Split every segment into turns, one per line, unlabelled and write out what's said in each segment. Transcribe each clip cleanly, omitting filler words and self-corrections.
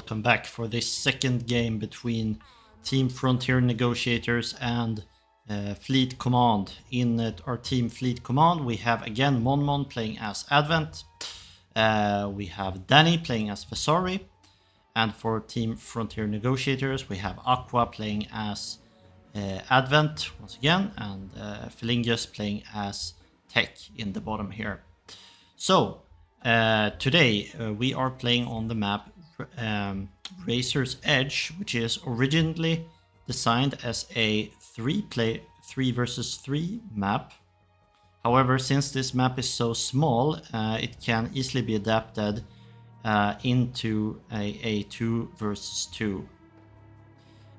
Welcome back for this second game between Team Frontier Negotiators and Fleet Command. In our Team Fleet Command we have again Monmon playing as Advent, we have Danny playing as Vasari, and for Team Frontier Negotiators we have Aqua playing as Advent once again, and Philingus playing as Tech in the bottom here. So today we are playing on the map Razor's Edge, which is originally designed as a 3 versus 3 map. However, since this map is so small, it can easily be adapted into a 2 versus 2.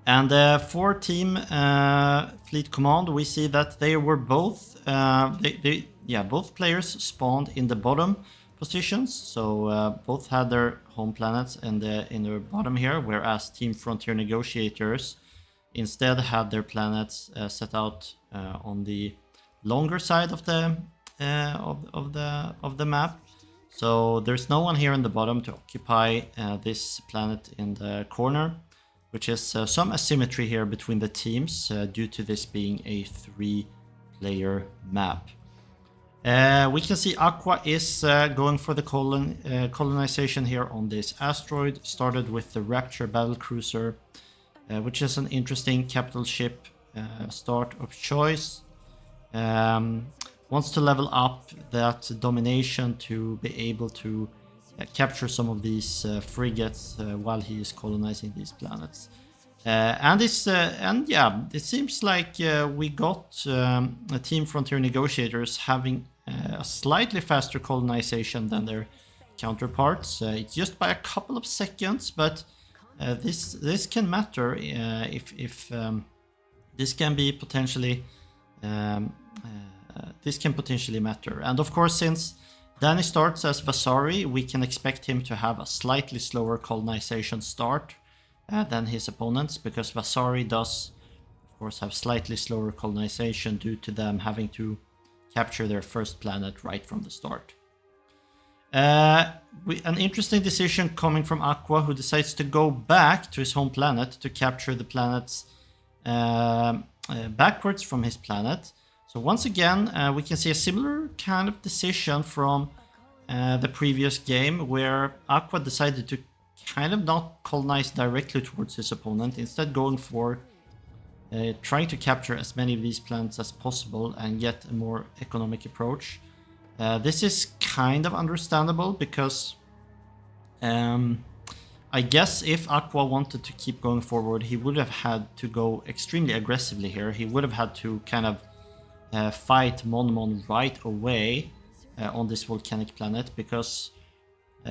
And for Team Fleet Command, we see that they were both both players spawned in the bottom positions, so both had their home planets in the bottom here, whereas Team Frontier Negotiators instead had their planets set out on the longer side of the map. So there's no one here in the bottom to occupy this planet in the corner, which is some asymmetry here between the teams due to this being a 3-player map. We can see Aqua is going for the colonization here on this asteroid. Started with the Rapture battlecruiser, which is an interesting capital ship start of choice. Wants to level up that domination to be able to capture some of these frigates while he is colonizing these planets. It seems like we got a Team Frontier Negotiators having a slightly faster colonization than their counterparts. It's just by a couple of seconds, but this can matter if this can be potentially this can potentially matter. And of course, since Danny starts as Vasari, we can expect him to have a slightly slower colonization start than his opponents, because Vasari does, of course, have slightly slower colonization due to them having to capture their first planet right from the start. An interesting decision coming from Aqua, who decides to go back to his home planet to capture the planets backwards from his planet. So once again, we can see a similar kind of decision from the previous game, where Aqua decided to kind of not colonize directly towards his opponent, instead going for trying to capture as many of these planets as possible and get a more economic approach. This is kind of understandable, because I guess if Aqua wanted to keep going forward, he would have had to go extremely aggressively here. He would have had to kind of fight Monmon right away on this volcanic planet, because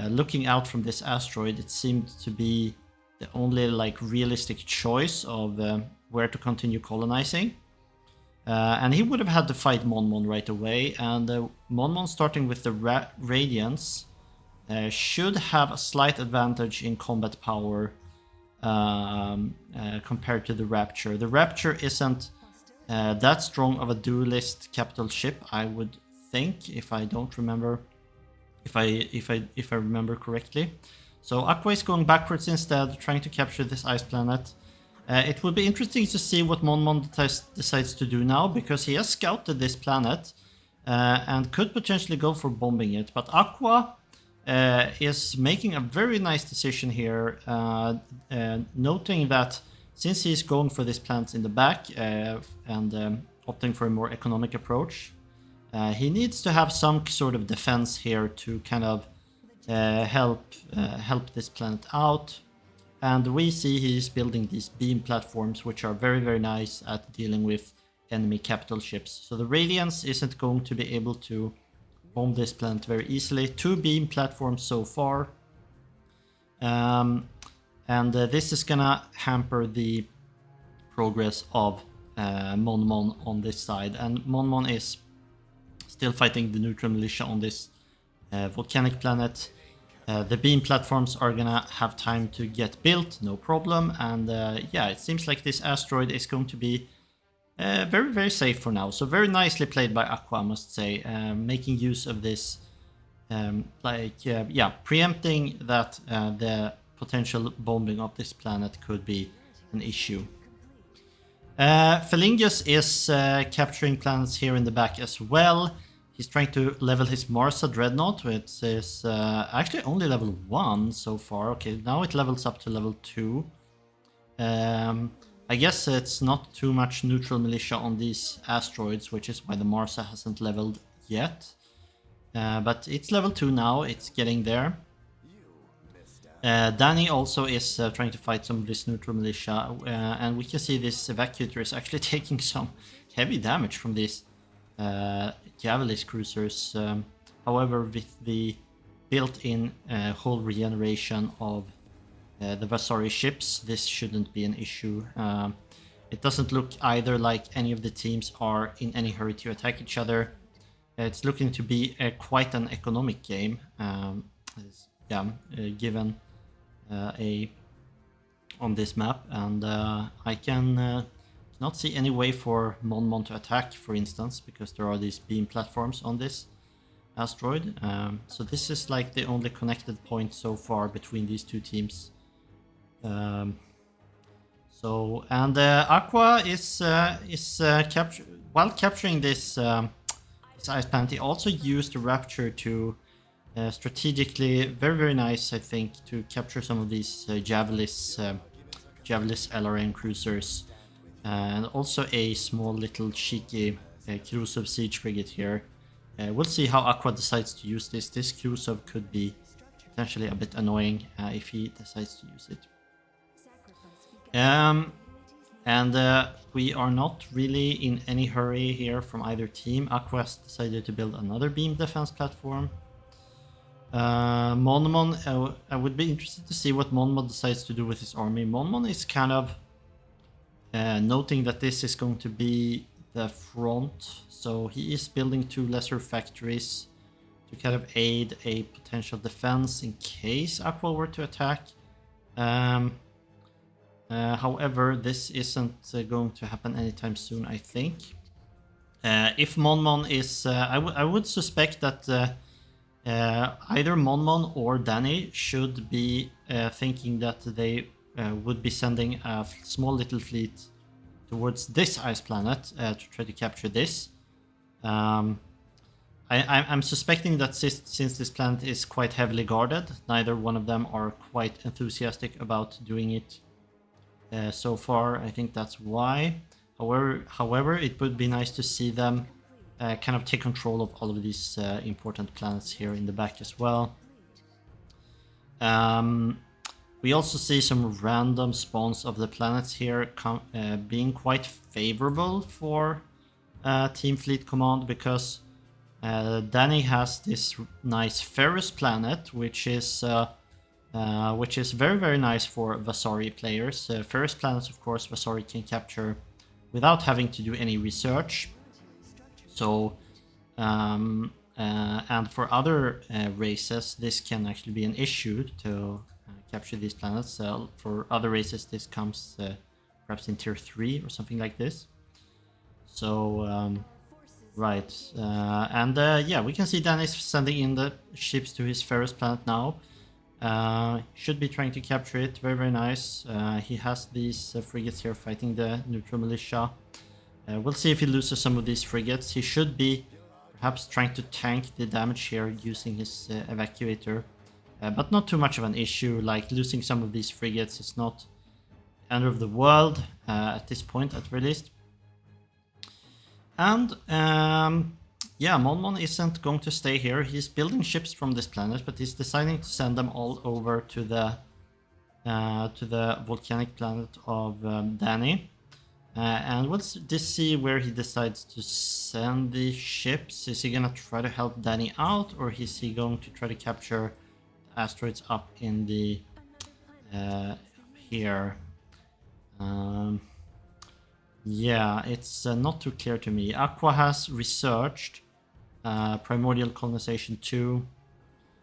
looking out from this asteroid, it seemed to be the only realistic choice of where to continue colonizing. And he would have had to fight Monmon right away, and Monmon, starting with the Radiance, should have a slight advantage in combat power compared to the Rapture. The Rapture isn't that strong of a duelist capital ship, I would think, if I remember correctly. So Aqua is going backwards instead, trying to capture this ice planet. It will be interesting to see what Monmon decides to do now, because he has scouted this planet and could potentially go for bombing it. But Aqua is making a very nice decision here, noting that since he's going for this planet in the back and opting for a more economic approach, he needs to have some sort of defense here to kind of help this planet out. And we see he's building these beam platforms, which are very, very nice at dealing with enemy capital ships. So the Radiance isn't going to be able to bomb this planet very easily. 2 beam platforms so far. This is gonna hamper the progress of Monmon on this side. And Monmon is still fighting the neutral militia on this volcanic planet. The beam platforms are gonna have time to get built, no problem. And it seems like this asteroid is going to be very, very safe for now. So very nicely played by Aqua, I must say, making use of this, preempting that the potential bombing of this planet could be an issue. Felingus is capturing planets here in the back as well. He's trying to level his Marsa Dreadnought, which is actually only level 1 so far. Okay, now it levels up to level 2. I guess it's not too much neutral militia on these asteroids, which is why the Marsa hasn't leveled yet. But it's level 2 now, it's getting there. Danny also is trying to fight some of this neutral militia, and we can see this evacuator is actually taking some heavy damage from these Javelin cruisers. However, with the built-in hull regeneration of the Vasari ships, this shouldn't be an issue. It doesn't look either like any of the teams are in any hurry to attack each other. It's looking to be quite an economic game, given on this map, and I can not see any way for Mon to attack, for instance, because there are these beam platforms on this asteroid. So this is like the only connected point so far between these two teams. Aqua is while capturing this ice planet, he also used the Rapture to strategically, very nice, I think, to capture some of these Javelis LRM cruisers, and also a small little cheeky Khrushchev siege frigate here. We'll see how Aqua decides to use this. This Khrushchev could be potentially a bit annoying if he decides to use it. We are not really in any hurry here from either team. Aqua has decided to build another beam defense platform. Monmon, I would be interested to see what Monmon decides to do with his army. Monmon is kind of noting that this is going to be the front, so he is building 2 lesser factories to kind of aid a potential defense in case Aqua were to attack. However, this isn't going to happen anytime soon, I think. If Monmon is... I would suspect that either Monmon or Danny should be thinking that they would be sending a small little fleet towards this ice planet to try to capture this. I'm suspecting that since this planet is quite heavily guarded, neither one of them are quite enthusiastic about doing it so far. I think that's why. However, it would be nice to see them kind of take control of all of these important planets here in the back as well. We also see some random spawns of the planets here being quite favorable for Team Fleet Command, because Danny has this nice Ferrous planet, which is very nice for Vasari players. Ferrous planets, of course, Vasari can capture without having to do any research. So, and for other races, this can actually be an issue to capture these planets. For other races, this comes perhaps in tier 3 or something like this. So, right. Yeah, we can see Danny's sending in the ships to his Ferrous planet now. Should be trying to capture it. Very nice. He has these frigates here fighting the neutral militia. We'll see if he loses some of these frigates. He should be perhaps trying to tank the damage here using his evacuator. But not too much of an issue. Like, losing some of these frigates is not the end of the world at this point, at least. And yeah, Monmon isn't going to stay here. He's building ships from this planet, but he's deciding to send them all over to the volcanic planet of Danny. And let's just see where he decides to send the ships. Is he gonna try to help Danny out, or is he going to try to capture the asteroids up in the here? Yeah, it's not too clear to me. Aqua has researched Primordial Colonization 2,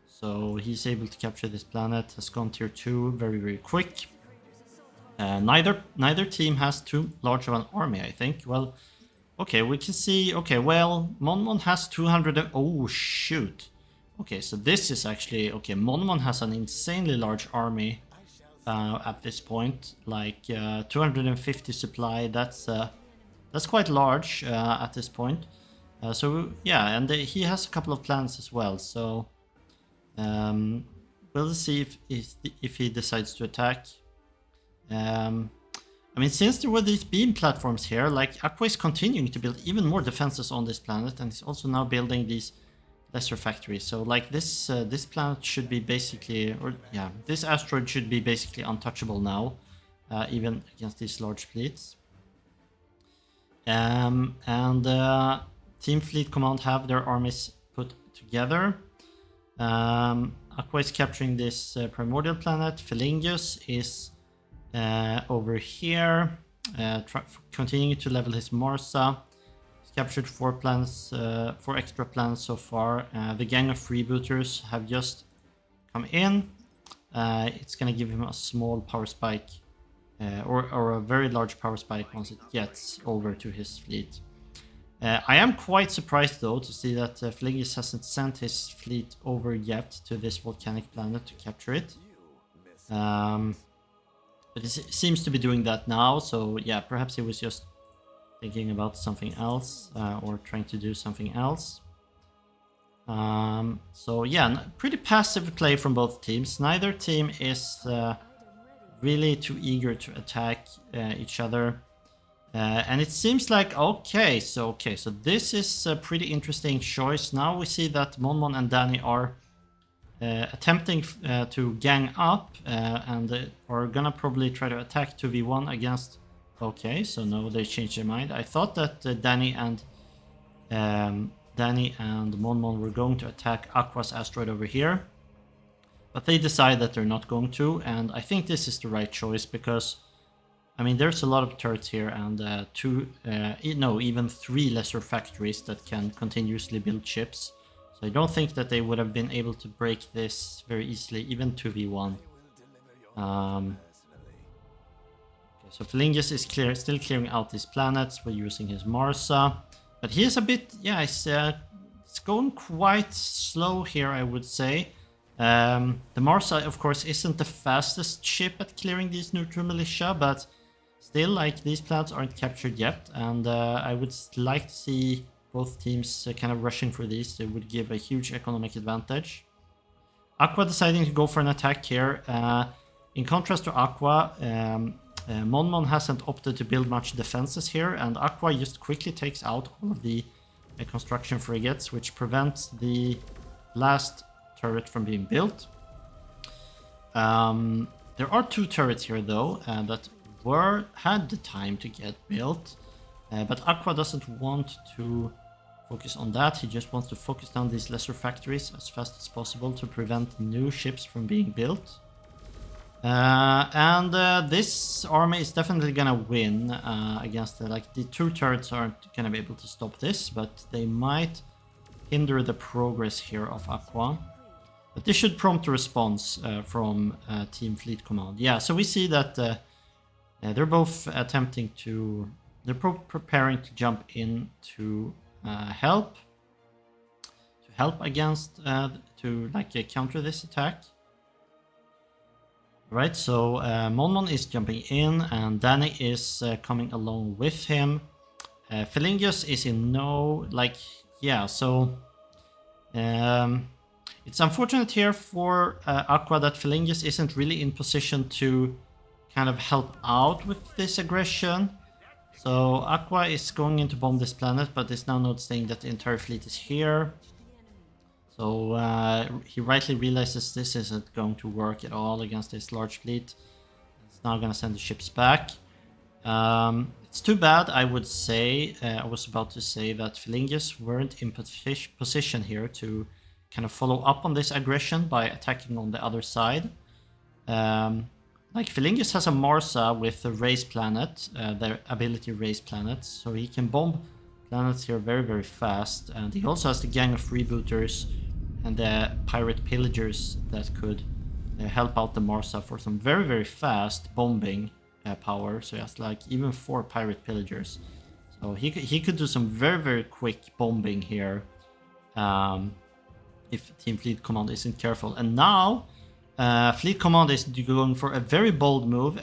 so he's able to capture this planet. Has gone tier 2 very quick. Neither team has too large of an army, I think. Well, okay, we can see. Okay, well, Monmon has 200. Oh shoot. Okay, so this is actually okay. Monmon has an insanely large army. at this point. Like 250 supply, that's quite large at this point. So yeah, and he has a couple of plans as well. So we'll see if he decides to attack. I mean, since there were these beam platforms here, like Aqua is continuing to build even more defenses on this planet, and he's also now building these lesser factories. So like this this planet should be basically, or yeah, this asteroid should be basically untouchable now, even against these large fleets. And Team Fleet Command have their armies put together. Aqua is capturing this primordial planet. Felingius is over here, continuing to level his Marsa. He's captured 4 extra plans so far. The gang of freebooters have just come in. It's gonna give him a small power spike, or a very large power spike once it gets over to his fleet. I am quite surprised though to see that Felingius hasn't sent his fleet over yet to this volcanic planet to capture it. But it seems to be doing that now, so yeah, perhaps he was just thinking about something else, or trying to do something else. So yeah, pretty passive play from both teams. Neither team is really too eager to attack each other. And it seems like, okay, so this is a pretty interesting choice. Now we see that Monmon and Danny are attempting to gang up, and are gonna probably try to attack 2v1 against. Okay, so no, they changed their mind. I thought that Danny and Monmon were going to attack Aqua's asteroid over here, but they decide that they're not going to, and I think this is the right choice because, I mean, there's a lot of turrets here and even 3 lesser factories that can continuously build ships. So I don't think that they would have been able to break this very easily, even 2v1. Okay, so Felingius is still clearing out these planets. We're using his Marsa. But he is a bit, yeah, it's going quite slow here, I would say. The Marsa, of course, isn't the fastest ship at clearing these neutral militia, but still, like, these planets aren't captured yet. And I would like to see both teams kind of rushing for these. It would give a huge economic advantage. Aqua deciding to go for an attack here. In contrast to Aqua, Monmon hasn't opted to build much defenses here, and Aqua just quickly takes out all of the construction frigates, which prevents the last turret from being built. There are 2 turrets here though that had the time to get built. But Aqua doesn't want to focus on that. He just wants to focus down these lesser factories as fast as possible to prevent new ships from being built. This army is definitely gonna win against the 2 turrets aren't gonna be able to stop this, but they might hinder the progress here of Aqua. But this should prompt a response from Team Fleet Command. Yeah, so we see that they're both attempting to. They're preparing to jump in to help against counter this attack. Right, so Monmon is jumping in and Danny is coming along with him. Felingius is in it's unfortunate here for Aqua that Felingius isn't really in position to kind of help out with this aggression. So Aqua is going in to bomb this planet, but is now noticing that the entire fleet is here. So he rightly realizes this isn't going to work at all against this large fleet. It's now going to send the ships back. It's too bad, I would say. I was about to say that Felingius weren't in position here to kind of follow up on this aggression by attacking on the other side. Felingius has a Marsa with a race planet, their ability race planets, so he can bomb planets here very, very fast. And he also has the gang of freebooters and the pirate pillagers that could help out the Marsa for some very, very fast bombing power. So he has even 4 pirate pillagers. So he could do some very, very quick bombing here if Team Fleet Command isn't careful. And now Fleet Command is going for a very bold move.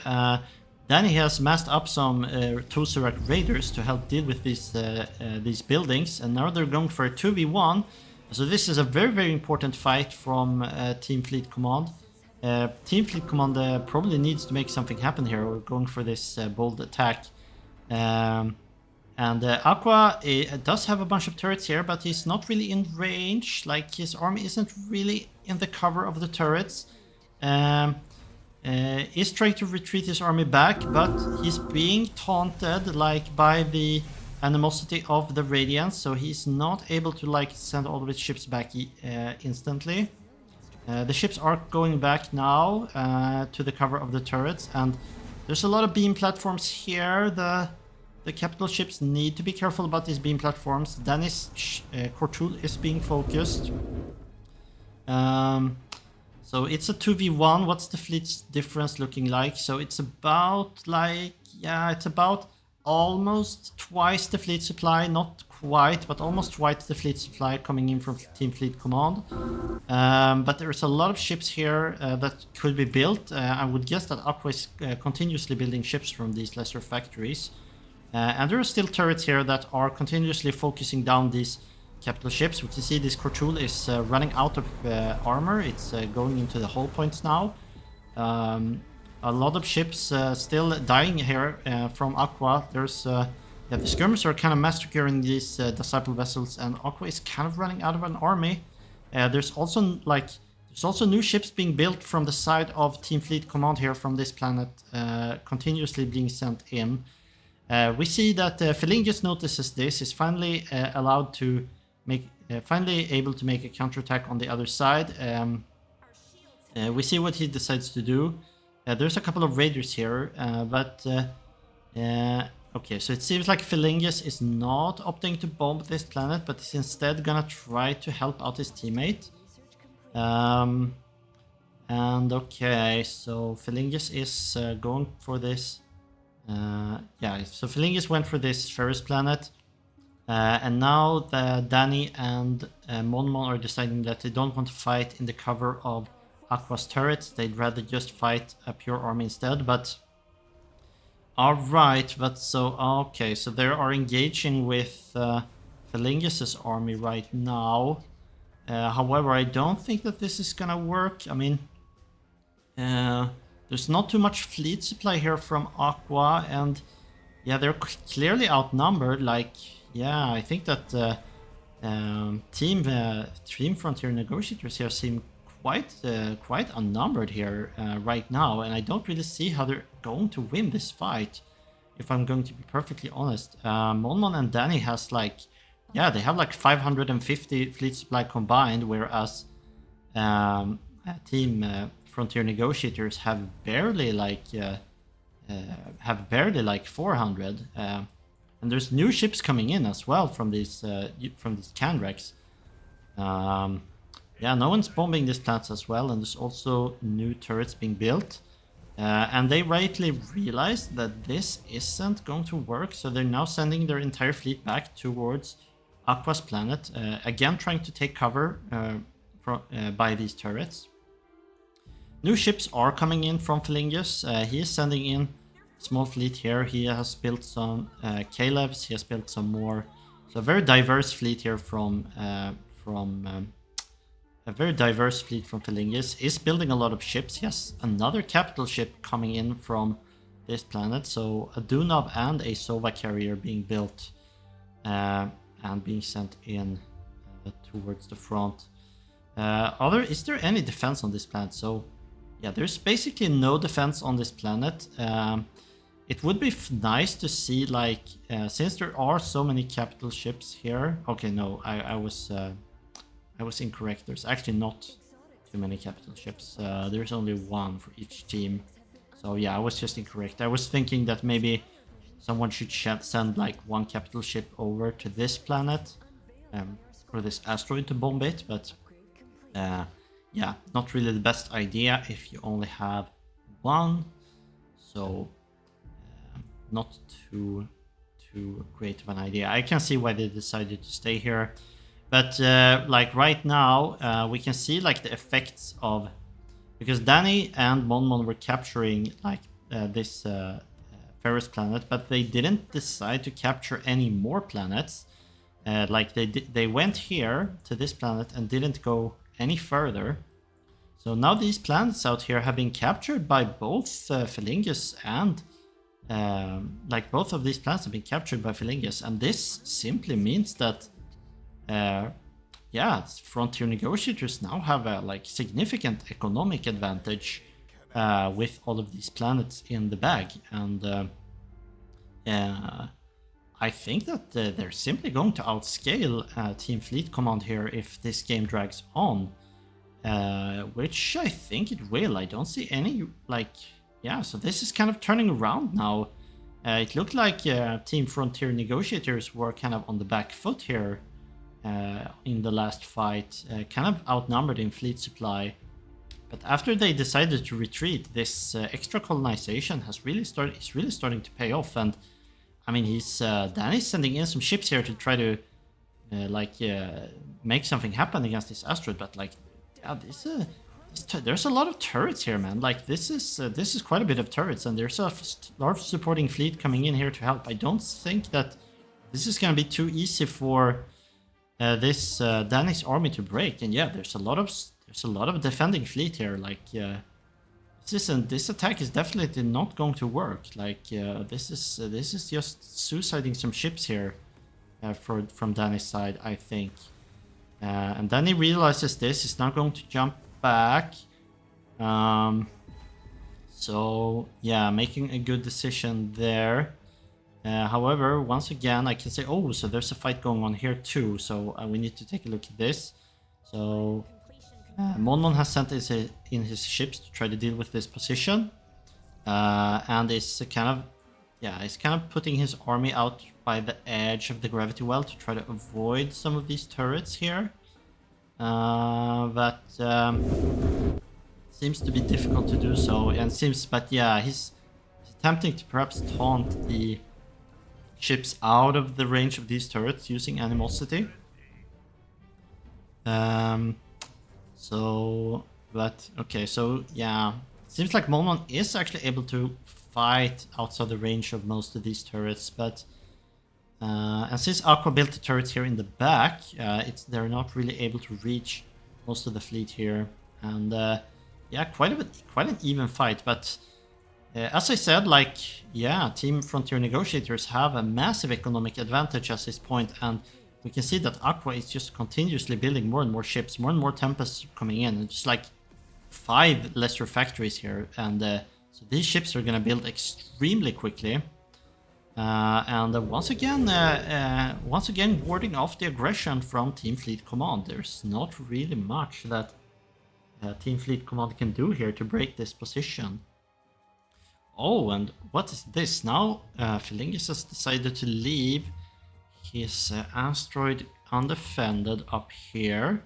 Then he has massed up some Tosurak Raiders to help deal with these buildings, and now they're going for a 2v1. So this is a very, very important fight from Team Fleet Command. Team Fleet Command probably needs to make something happen here. We're going for this bold attack. And Aqua does have a bunch of turrets here, but he's not really in range. Like, his army isn't really in the cover of the turrets. Is trying to retreat his army back, but he's being taunted like by the animosity of the Radiance, so he's not able to like send all of his ships back instantly. The ships are going back now to the cover of the turrets, and there's a lot of beam platforms here. The capital ships need to be careful about these beam platforms. Danish Kortul is being focused. So it's a 2v1. What's the fleet's difference looking like? So it's about like, yeah, it's about almost twice the fleet supply. Not quite, but almost twice the fleet supply coming in from Team Fleet Command. But there's a lot of ships here that could be built. I would guess that Aqua is continuously building ships from these lesser factories. And there are still turrets here that are continuously focusing down these capital ships. We can see this Kortul is running out of armor. It's going into the hull points now. A lot of ships still dying here from Aqua. There's the skirmishers are kind of massacring these disciple vessels, and Aqua is kind of running out of an army. There's also new ships being built from the side of Team Fleet Command here from this planet, continuously being sent in. We see that Felingus notices this, is finally allowed to finally able to make a counterattack on the other side. We see what he decides to do. There's a couple of raiders here, okay, so it seems like Felingus is not opting to bomb this planet, but is instead gonna try to help out his teammate. And okay, so Felingus is going for this. Yeah, so Felingus went for this Ferris planet. And now Danny and Monmon are deciding that they don't want to fight in the cover of Aqua's turrets. They'd rather just fight a pure army instead. But alright, but so okay, so they are engaging with Felingus' army right now. However, I don't think that this is gonna work. I mean, there's not too much fleet supply here from Aqua, and yeah, they're clearly outnumbered. Like, yeah, I think that Team Frontier Negotiators here seem quite unnumbered here right now, and I don't really see how they're going to win this fight, if I'm going to be perfectly honest. Monmon and Danny has like, yeah, they have like 550 fleet supply combined, whereas Team Frontier Negotiators have barely like 400. And there's new ships coming in as well from these Candrax. Yeah, no one's bombing these plants as well, and there's also new turrets being built. And they rightly realized that this isn't going to work, so they're now sending their entire fleet back towards Aqua's planet, again trying to take cover by these turrets. New ships are coming in from Felingus. He is sending in small fleet here. He has built some Kalevs. He has built some more. So a very diverse fleet here from Felingus. Is building a lot of ships. He has another capital ship coming in from this planet. So a Dunab and a Sova carrier being built and being sent in towards the front. Is there any defense on this planet? So yeah, there's basically no defense on this planet. It would be nice to see, like, since there are so many capital ships here. Okay, no, I was incorrect. There's actually not too many capital ships. There's only one for each team. So yeah, I was just incorrect. I was thinking that maybe someone should send like one capital ship over to this planet, or this asteroid to bomb it, but yeah, not really the best idea if you only have one. So not too great of an idea. I can see why they decided to stay here, but like right now we can see like the effects of because Danny and Monmon were capturing like this Ferris planet, but they didn't decide to capture any more planets. Like they went here to this planet and didn't go any further. So now these planets out here have been captured by both Felingus and like both of these planets have been captured by Felingus, and this simply means that yeah, Frontier Negotiators now have a like significant economic advantage with all of these planets in the bag, and I think that they're simply going to outscale Team Fleet Command here if this game drags on, which I think it will. I don't see any like. Yeah, so this is kind of turning around now. It looked like Team Frontier Negotiators were kind of on the back foot here in the last fight, kind of outnumbered in fleet supply. But after they decided to retreat, this extra colonization is really starting to pay off. And I mean, Danny's sending in some ships here to try to make something happen against this asteroid. But like, yeah, there's a lot of turrets here, man. Like this is quite a bit of turrets, and there's a large supporting fleet coming in here to help. I don't think that this is going to be too easy for this Danish army to break. And yeah, there's a lot of defending fleet here. Like this attack is definitely not going to work. Like this is just suiciding some ships here from Danish side, I think. And Danny realizes this. He's not going to jump back. So yeah, making a good decision there. However, once again, I can say, oh, so there's a fight going on here too. So we need to take a look at this. So Monmon has sent in his ships to try to deal with this position, and is kind of putting his army out by the edge of the gravity well to try to avoid some of these turrets here. But seems to be difficult to do so, and but yeah, he's attempting to perhaps taunt the ships out of the range of these turrets using animosity. So yeah, seems like Monmon is actually able to fight outside the range of most of these turrets, but and since Aqua built the turrets here in the back, they're not really able to reach most of the fleet here, and yeah, quite an even fight. But as I said, like, yeah, Team Frontier Negotiators have a massive economic advantage at this point, and we can see that Aqua is just continuously building more and more ships, more and more Tempests coming in, and just like 5 lesser factories here, and so these ships are going to build extremely quickly. And once again, warding off the aggression from Team Fleet Command. There's not really much that Team Fleet Command can do here to break this position. Oh, and what is this? Now Felingus has decided to leave his asteroid undefended up here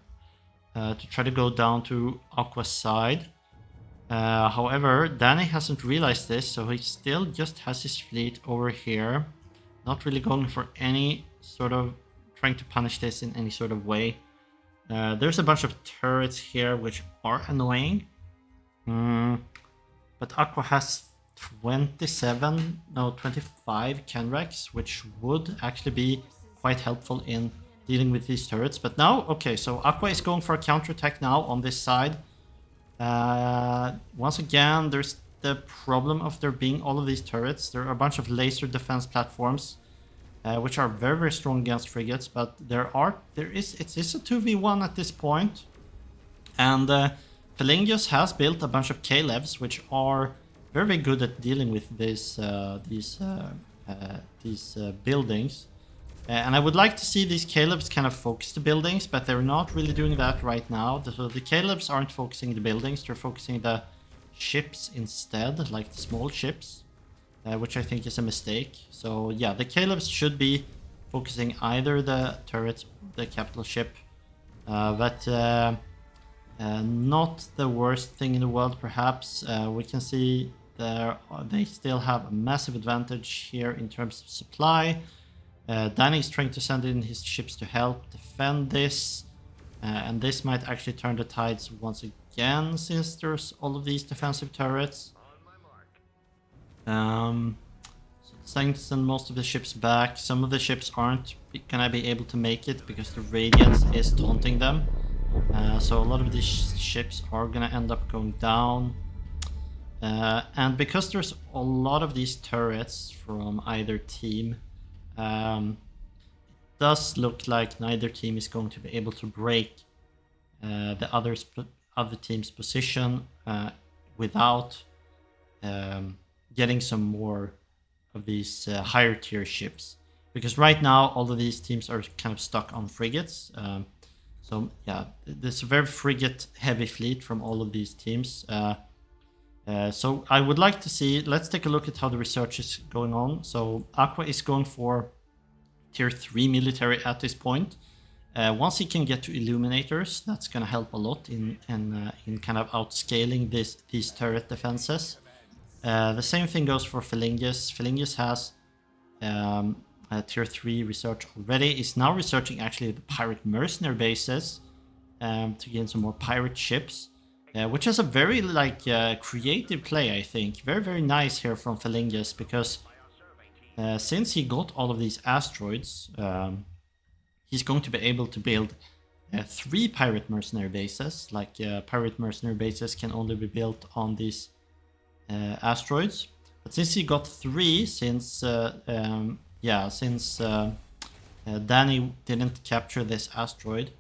to try to go down to Aqua's side. However, Danny hasn't realized this, so he still just has his fleet over here, not really going for any sort of trying to punish this in any sort of way. There's a bunch of turrets here which are annoying, but Aqua has 25 Kenrex, which would actually be quite helpful in dealing with these turrets. But now, okay, so Aqua is going for a counterattack now on this side. Once again, there's the problem of there being all of these turrets. There are a bunch of laser defense platforms, which are very, very strong against frigates, but it is a 2v1 at this point. And Felingus has built a bunch of Kalevs, which are very, very good at dealing with these buildings. And I would like to see these Kalevs kind of focus the buildings, but they're not really doing that right now. So the Kalevs aren't focusing the buildings, they're focusing the ships instead, like the small ships, which I think is a mistake. So yeah, the Kalevs should be focusing either the turrets or the capital ship, but not the worst thing in the world, perhaps. We can see they still have a massive advantage here in terms of supply. Danny is trying to send in his ships to help defend this. And this might actually turn the tides once again, since there's all of these defensive turrets. So starting to send most of the ships back. Some of the ships aren't gonna be able to make it because the Radiance is taunting them. So a lot of these ships are gonna end up going down. And because there's a lot of these turrets from either team, it does look like neither team is going to be able to break the other team's position without getting some more of these higher tier ships. Because right now all of these teams are kind of stuck on frigates. So yeah, there's a very frigate heavy fleet from all of these teams. So I would like to see, let's take a look at how the research is going on. So Aqua is going for tier 3 military at this point. Once he can get to Illuminators, that's going to help a lot in kind of outscaling these turret defenses. The same thing goes for Felingus. Felingus has a tier 3 research already. Is now researching actually the pirate mercenary bases to gain some more pirate ships. Which is a very creative play, I think. Very, very nice here from Felingus, because since he got all of these asteroids, he's going to be able to build 3 pirate mercenary bases. Pirate mercenary bases can only be built on these asteroids. But since he got 3, since Danny didn't capture this asteroid,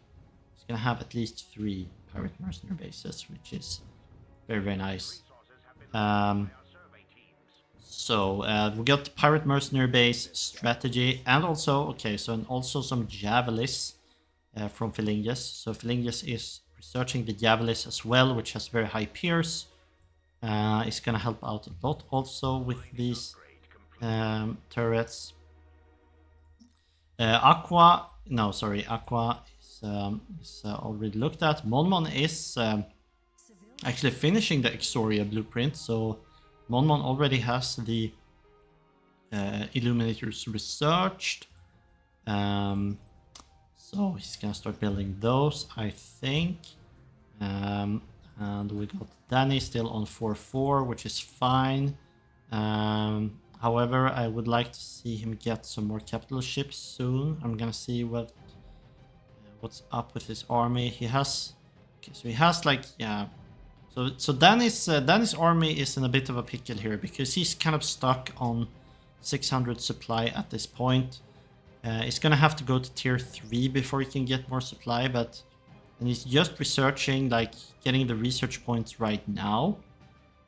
he's gonna have at least 3 pirate mercenary bases, which is very, very nice. We got the pirate mercenary base strategy, and also also some Javelis from Felingus. So Felingus is researching the Javelis as well, which has very high pierce. It's gonna help out a lot also with these turrets. Aqua is already looked at. Monmon is actually finishing the Exoria blueprint, so Monmon already has the Illuminators researched. So he's gonna start building those, I think. And we got Danny still on 4-4, which is fine. However, I would like to see him get some more capital ships soon. I'm gonna see what's up with his army. He has, So Danny's army is in a bit of a pickle here, because he's kind of stuck on 600 supply at this point. He's gonna have to go to tier 3 before he can get more supply, and he's just researching, getting the research points right now.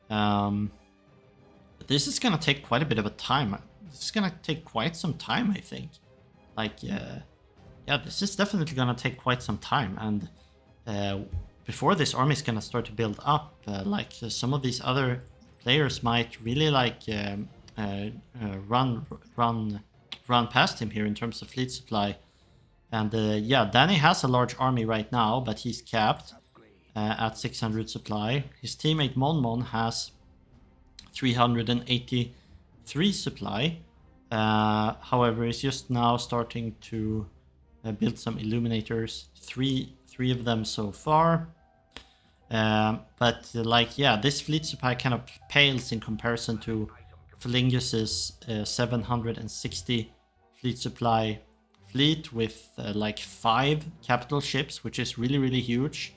But this is gonna take quite a bit of a time. This is gonna take quite some time, I think. This is definitely gonna take quite some time, and before this army is gonna start to build up, some of these other players might really run past him here in terms of fleet supply. And Danny has a large army right now, but he's capped at 600 supply. His teammate Monmon has 383 supply. However, he's just now starting to build some Illuminators. Three of them so far. This fleet supply kind of pales in comparison to Felingus's 760 fleet supply fleet with 5 capital ships, which is really, really huge.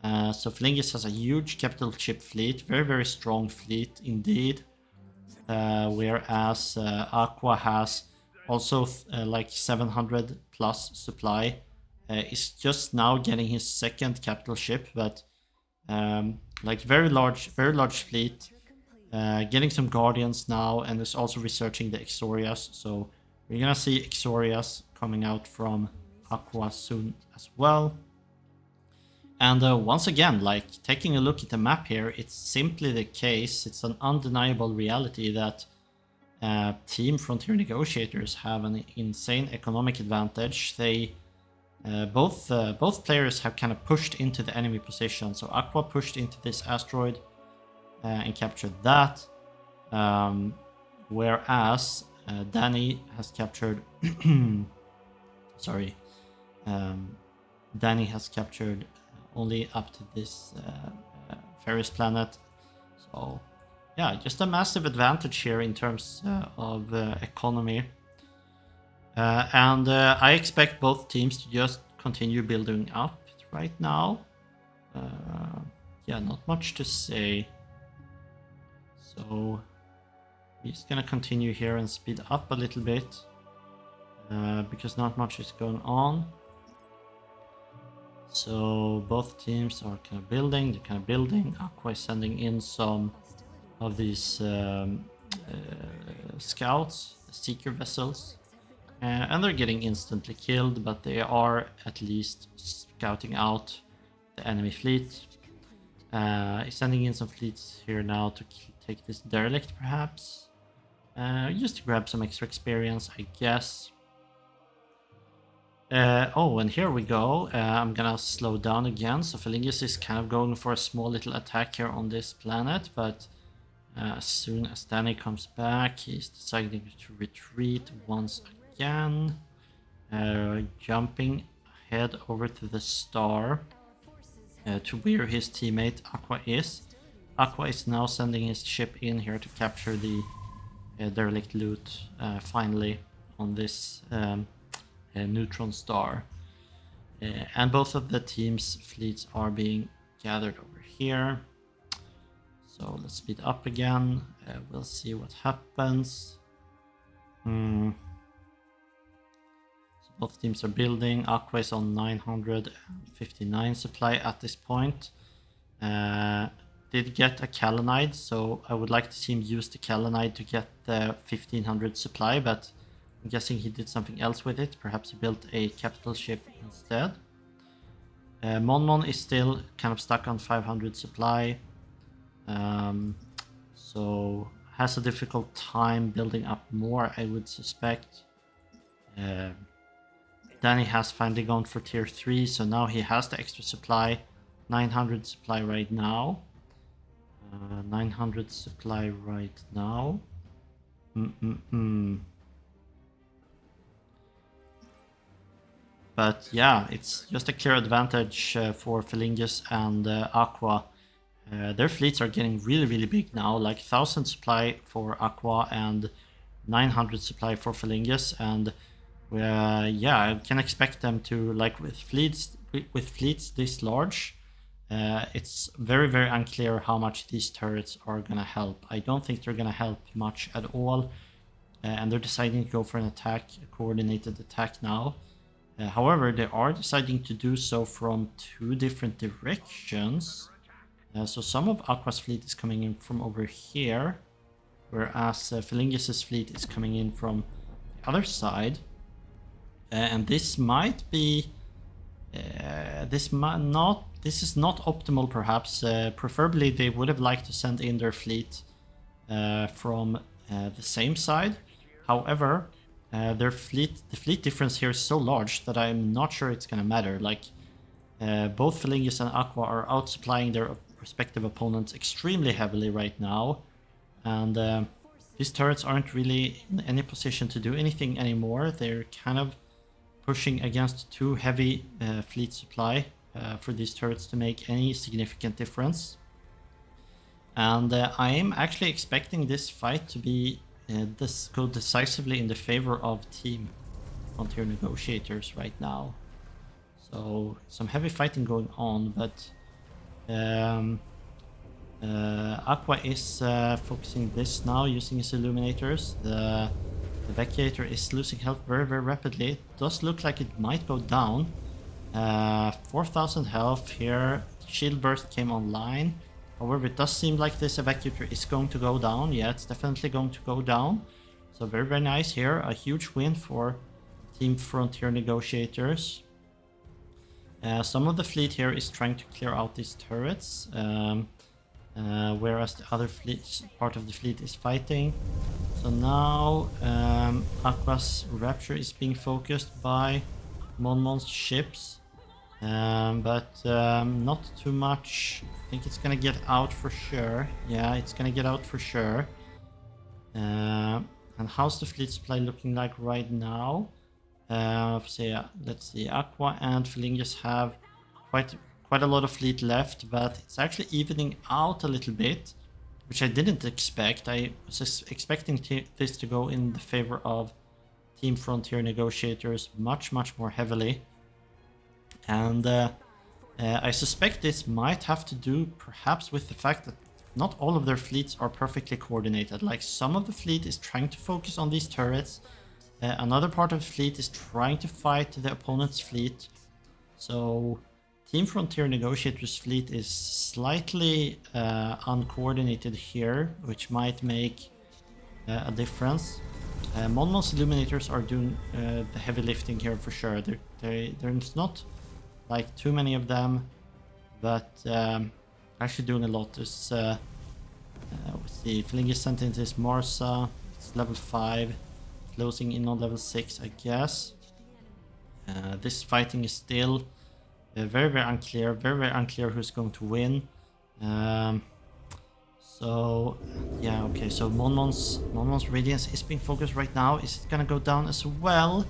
So Felingus has a huge capital ship fleet, very, very strong fleet indeed. Whereas Aqua has also 700 plus supply. Is just now getting his 2nd capital ship, but very large fleet. Getting some Guardians now, and is also researching the Exorias. So we're gonna see Exorias coming out from Aqua soon as well. And once again, taking a look at the map here, it's simply the case, it's an undeniable reality that Team Frontier Negotiators have an insane economic advantage. They both players have kind of pushed into the enemy position. So Aqua pushed into this asteroid and captured that, whereas Danny has captured Danny has captured only up to this Ferris planet. So yeah, just a massive advantage here in terms of economy. And I expect both teams to just continue building up right now. Yeah, not much to say. So we're just gonna continue here and speed up a little bit because not much is going on. So both teams are kind of building, they're kind of building. Aqua is sending in some of these scouts, seeker vessels. And they're getting instantly killed, but they are at least scouting out the enemy fleet. He's sending in some fleets here now to take this derelict, perhaps. Just to grab some extra experience, I guess. Oh, and here we go. I'm gonna slow down again. So Felingus is kind of going for a small little attack here on this planet, but as soon as Danny comes back, he's deciding to retreat once again. Jumping ahead over to the star to where his teammate Aqua is. Aqua is now sending his ship in here to capture the derelict loot finally on this neutron star. And both of the team's fleets are being gathered over here. So let's speed up again. We'll see what happens. So both teams are building. Aqua is on 959 supply at this point. Did get a Kalanide, so I would like to see him use the Kalanide to get the 1500 supply, but I'm guessing he did something else with it. Perhaps he built a capital ship instead. Monmon is still kind of stuck on 500 supply. So has a difficult time building up more, I would suspect. Danny has finally gone for tier 3, so now he has the extra supply. 900 supply right now. 900 supply right now. But yeah, it's just a clear advantage for Felingus and Aqua. Their fleets are getting really big now, like 1000 supply for Aqua and 900 supply for Felingus, and yeah, I can expect them to, like with fleets this large, it's very unclear how much these turrets are gonna help. I don't think they're gonna help much at all, and they're deciding to go for an attack, a coordinated attack now. However, they are deciding to do so from 2 different directions. So some of Aqua's fleet is coming in from over here, whereas Felingus' fleet is coming in from the other side. And this might be... this is not optimal, perhaps. Preferably they would have liked to send in their fleet from the same side. However, the fleet difference here is so large that I'm not sure it's gonna matter. Like, both Felingus and Aqua are outsupplying their respective opponents extremely heavily right now, and these turrets aren't really in any position to do anything anymore. They're kind of pushing against too heavy fleet supply for these turrets to make any significant difference. And I am actually expecting this fight to be go decisively in the favor of Team Frontier Negotiators right now. So some heavy fighting going on, but Aqua is focusing this now using his illuminators. The Negotiator is losing health very rapidly. It does look like it might go down. 4000 health here. Shield burst came online. However, it does seem like this Evacuator is going to go down. Yeah, it's definitely going to go down. So very nice here. A huge win for Team Frontier Negotiators. Some of the fleet here is trying to clear out these turrets, whereas the other part of the fleet is fighting. So now Aqua's Rapture is being focused by Monmon's ships, but not too much. I think it's gonna get out for sure. Yeah, it's gonna get out for sure. And how's the fleet supply looking like right now? So yeah, let's see. Aqua and Felingus have quite a lot of fleet left, but it's actually evening out a little bit, which I didn't expect. I was expecting this to go in the favor of Team Frontier Negotiators much more heavily. And I suspect this might have to do perhaps with the fact that not all of their fleets are perfectly coordinated. Like, some of the fleet is trying to focus on these turrets, another part of the fleet is trying to fight the opponent's fleet. So Team Frontier Negotiators fleet is slightly uncoordinated here, which might make a difference. Monmon's Illuminators are doing the heavy lifting here for sure. There's not like too many of them, but actually doing a lot. There's let's see, Felingus sent in this Marsa, it's level 5, closing in on level 6, I guess. This fighting is still very unclear, very unclear who's going to win. So yeah, okay, so Monmon's Radiance is being focused right now. Is it gonna go down as well?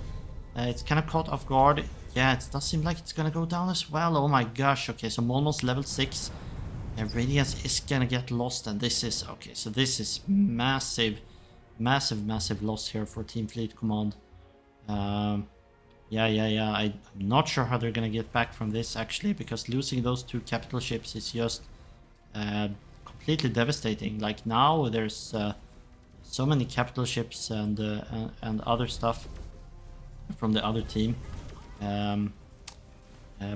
It's kind of caught off guard. Yeah, it does seem like it's gonna go down as well. Oh my gosh, okay, so Monmon's level 6. Radiance is gonna get lost, and this is, okay, so this is massive loss here for Team Fleet Command. Yeah, I'm not sure how they're gonna get back from this, actually, because losing those 2 capital ships is just completely devastating. Like, now there's so many capital ships and other stuff from the other team.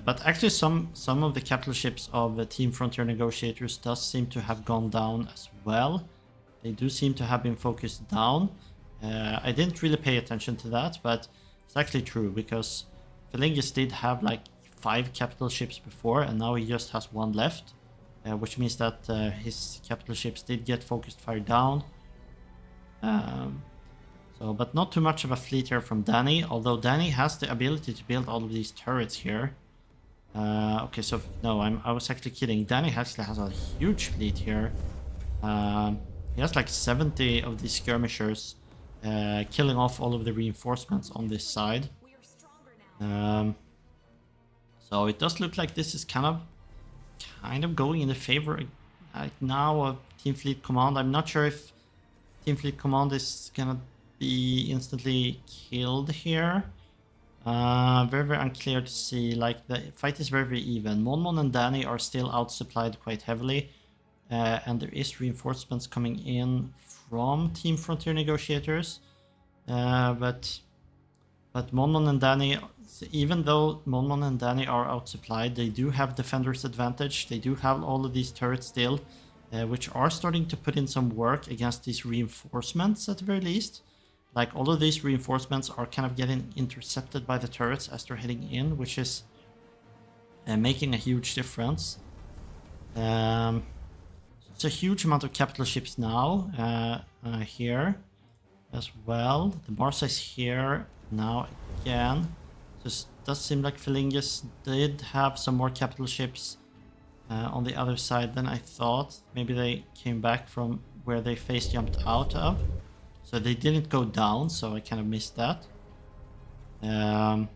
But actually some of the capital ships of the Team Frontier Negotiators does seem to have gone down as well. They do seem to have been focused down. I didn't really pay attention to that, but it's actually true, because Felingus did have like 5 capital ships before, and now he just has 1 left, which means that his capital ships did get focused fire down. But not too much of a fleet here from Danny, although Danny has the ability to build all of these turrets here. Okay, so no, I was actually kidding. Danny actually has a huge fleet here. He has like 70 of these skirmishers, killing off all of the reinforcements on this side. So it does look like this is kind of going in the favor now of Team Fleet Command. I'm not sure if Team Fleet Command is gonna be instantly killed here. Very unclear to see. Like, the fight is very even. Monmon and Danny are still outsupplied quite heavily, and there is reinforcements coming in from Team Frontier Negotiators. But Monmon and Danny, even though Monmon and Danny are outsupplied, they do have defender's advantage. They do have all of these turrets still, which are starting to put in some work against these reinforcements at the very least. Like, all of these reinforcements are kind of getting intercepted by the turrets as they're heading in, which is making a huge difference. It's a huge amount of capital ships now here as well. The Marsa is here now again. So it does seem like Felingus did have some more capital ships on the other side than I thought. Maybe they came back from where they face jumped out of. So they didn't go down, so I kind of missed that. A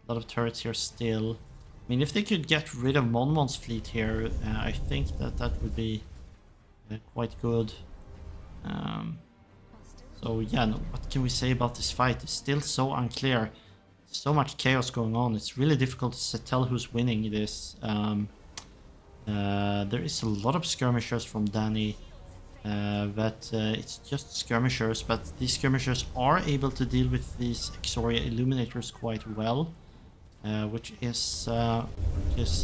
lot of turrets here still. I mean, if they could get rid of Monmon's fleet here, I think that would be quite good. So yeah, no, what can we say about this fight? It's still so unclear. So much chaos going on. It's really difficult to tell who's winning this. There is a lot of skirmishers from Danny. But it's just skirmishers, but these skirmishers are able to deal with these Exoria Illuminators quite well, which is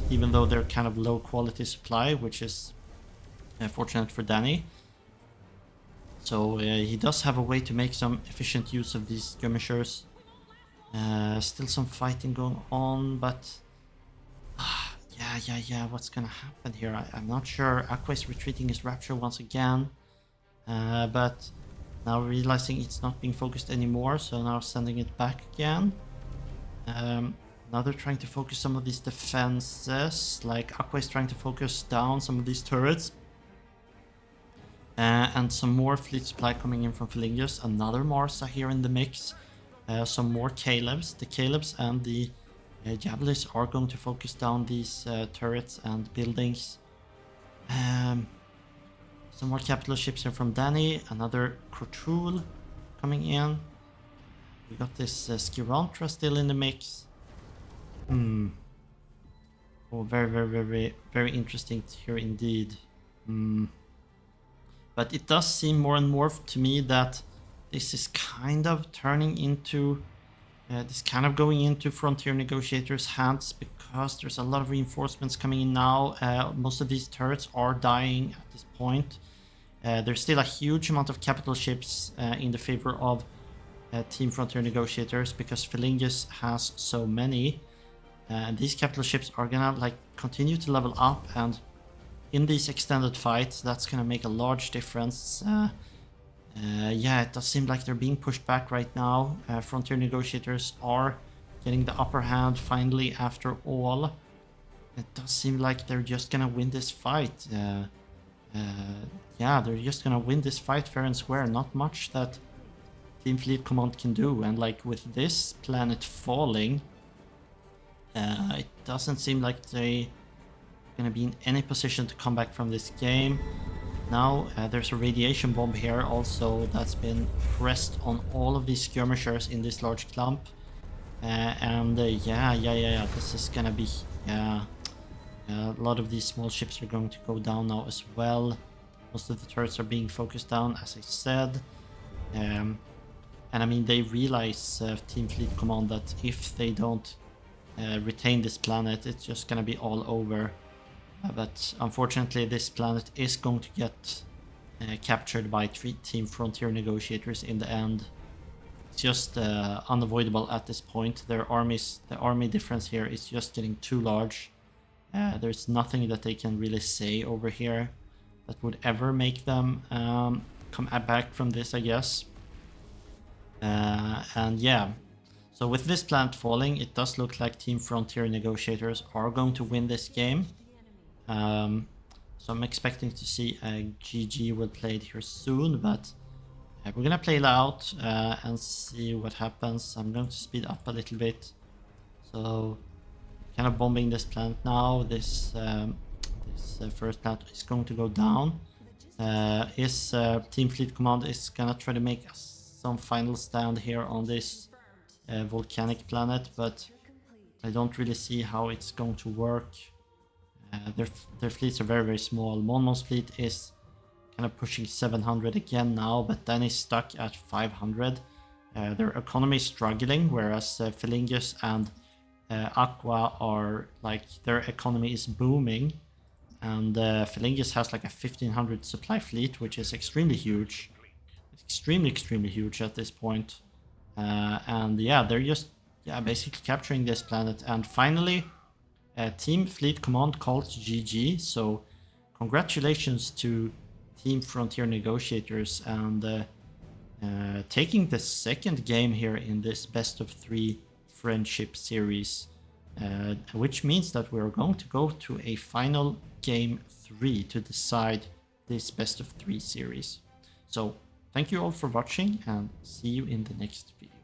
even though they're kind of low quality supply, which is fortunate for Danny. So he does have a way to make some efficient use of these skirmishers. Still some fighting going on, but yeah, what's gonna happen here? I'm not sure. Aqua is retreating his Rapture once again, but now realizing it's not being focused anymore, so now sending it back again. Now they're trying to focus some of these defenses, like Aqua is trying to focus down some of these turrets. And some more fleet supply coming in from Felingus. Another Marsa here in the mix. some more Calebs. The Calebs and the Javelins are going to focus down these turrets and buildings. Some more capital ships here from Danny. Another Crotrul coming in. We got this Skirantra still in the mix. Oh, very, very, very, very interesting here indeed. But it does seem more and more to me that this is kind of turning into... this kind of going into Frontier Negotiators' hands, because there's a lot of reinforcements coming in now. Most of these turrets are dying at this point. There's still a huge amount of capital ships in the favor of Team Frontier Negotiators, because Philingus has so many. And these capital ships are gonna like continue to level up, and in these extended fights, that's gonna make a large difference. Yeah, it does seem like they're being pushed back right now. Frontier Negotiators are getting the upper hand finally after all. It does seem like they're just gonna win this fight. Yeah, they're just gonna win this fight fair and square. Not much that Team Fleet Command can do. And like with this planet falling, it doesn't seem like they're gonna be in any position to come back from this game. Now there's a radiation bomb here also that's been pressed on all of these skirmishers in this large clump. Yeah, this is gonna be... a lot of these small ships are going to go down now as well. Most of the turrets are being focused down, as I said. And I mean, they realize, Team Fleet Command, that if they don't retain this planet, it's just gonna be all over. But unfortunately, this planet is going to get captured by Team Frontier Negotiators in the end. It's just unavoidable at this point. The army difference here is just getting too large. There's nothing that they can really say over here that would ever make them come back from this, I guess. And yeah, so with this planet falling, it does look like Team Frontier Negotiators are going to win this game. So I'm expecting to see a GG will play it here soon, but we're gonna play it out and see what happens. I'm going to speed up a little bit. So kind of bombing this planet now. This first planet is going to go down. Team Fleet Command is gonna try to make some final stand here on this volcanic planet, but I don't really see how it's going to work. Their fleets are very, very small. Monmon's fleet is kind of pushing 700 again now, but then is stuck at 500. Their economy is struggling, whereas Philingus and Aqua are like, their economy is booming. And Philingus has like a 1500 supply fleet, which is extremely huge. Extremely huge at this point. And yeah, they're just basically capturing this planet. And finally, Team Fleet Command calls GG, so congratulations to Team Frontier Negotiators, and taking the second game here in this best of 3 friendship series, which means that we're going to go to a final game 3 to decide this best of 3 series. So thank you all for watching, and see you in the next video.